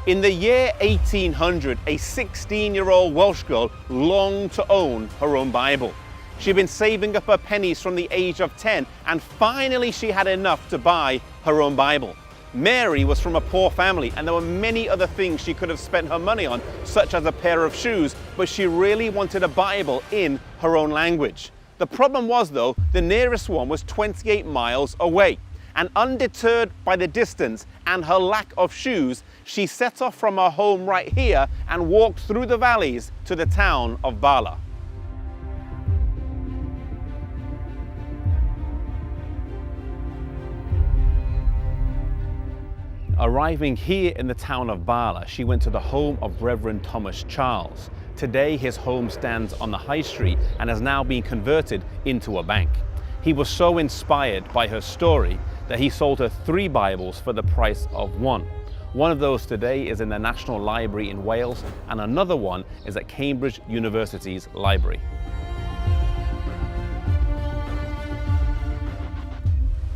In the year 1800, a 16-year-old Welsh girl longed to own her own Bible. She'd been saving up her pennies from the age of 10, and finally she had enough to buy her own Bible. Mary was from a poor family, and there were many other things she could have spent her money on, such as a pair of shoes, but she really wanted a Bible in her own language. The problem was, though, the nearest one was 28 miles away. And undeterred by the distance and her lack of shoes, she set off from her home right here and walked through the valleys to the town of Bala. Arriving here in the town of Bala, she went to the home of Reverend Thomas Charles. Today his home stands on the high street and has now been converted into a bank. He was so inspired by her story that he sold her 3 Bibles for the price of 1. One of those today is in the National Library in Wales, and another one is at Cambridge University's library.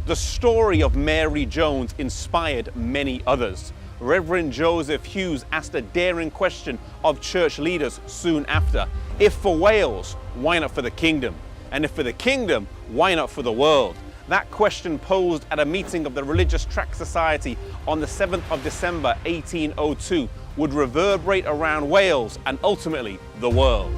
The story of Mary Jones inspired many others. Reverend Joseph Hughes asked a daring question of church leaders soon after. If for Wales, why not for the kingdom? And if for the kingdom, why not for the world? That question posed at a meeting of the Religious Tract Society on the 7th of December 1802 would reverberate around Wales and ultimately the world.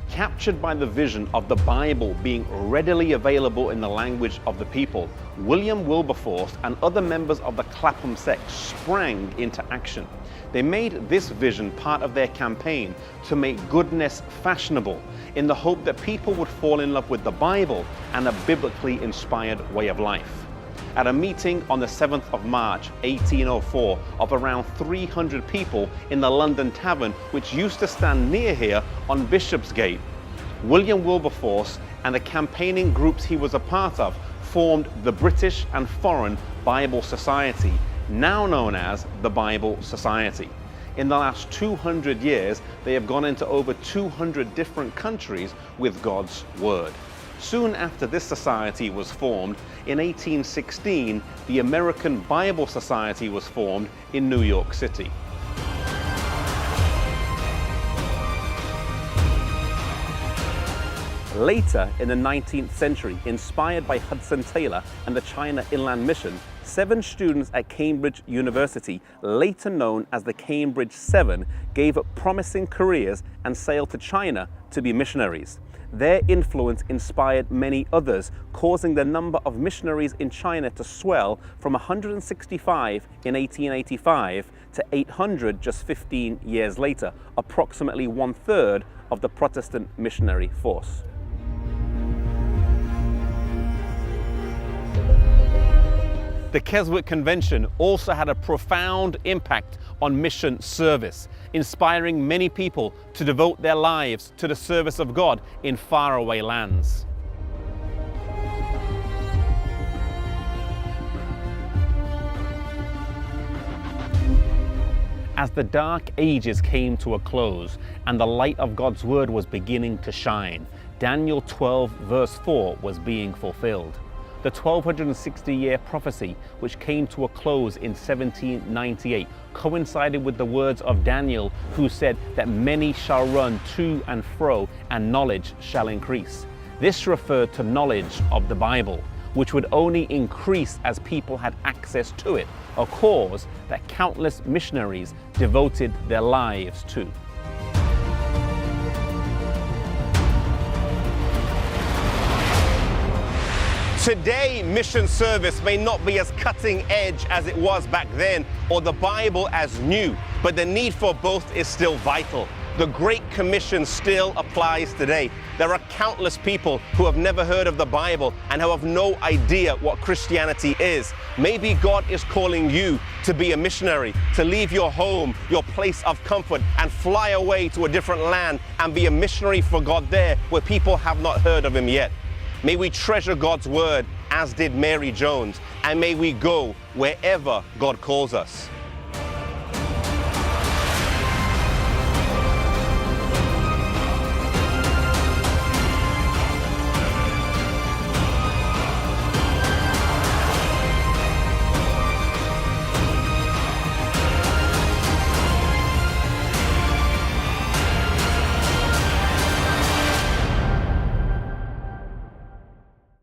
Captured by the vision of the Bible being readily available in the language of the people, William Wilberforce and other members of the Clapham sect sprang into action. They made this vision part of their campaign to make goodness fashionable, in the hope that people would fall in love with the Bible and a biblically inspired way of life. At a meeting on the 7th of March 1804 of around 300 people in the London Tavern, which used to stand near here on Bishopsgate, William Wilberforce and the campaigning groups he was a part of formed the British and Foreign Bible Society, now known as the Bible Society. In the last 200 years, they have gone into over 200 different countries with God's Word. Soon after this society was formed, in 1816, the American Bible Society was formed in New York City. Later in the 19th century, inspired by Hudson Taylor and the China Inland Mission, 7 students at Cambridge University, later known as the Cambridge 7, gave up promising careers and sailed to China to be missionaries. Their influence inspired many others, causing the number of missionaries in China to swell from 165 in 1885 to 800 just 15 years later, approximately 1/3 of the Protestant missionary force. The Keswick Convention also had a profound impact on mission service, inspiring many people to devote their lives to the service of God in faraway lands. As the Dark Ages came to a close and the light of God's Word was beginning to shine, Daniel 12 verse 4 was being fulfilled. The 1260-year prophecy, which came to a close in 1798, coincided with the words of Daniel, who said that many shall run to and fro, and knowledge shall increase. This referred to knowledge of the Bible, which would only increase as people had access to it, a cause that countless missionaries devoted their lives to. Today, mission service may not be as cutting edge as it was back then, or the Bible as new, but the need for both is still vital. The Great Commission still applies today. There are countless people who have never heard of the Bible and who have no idea what Christianity is. Maybe God is calling you to be a missionary, to leave your home, your place of comfort, and fly away to a different land and be a missionary for God there where people have not heard of Him yet. May we treasure God's Word as did Mary Jones, and may we go wherever God calls us.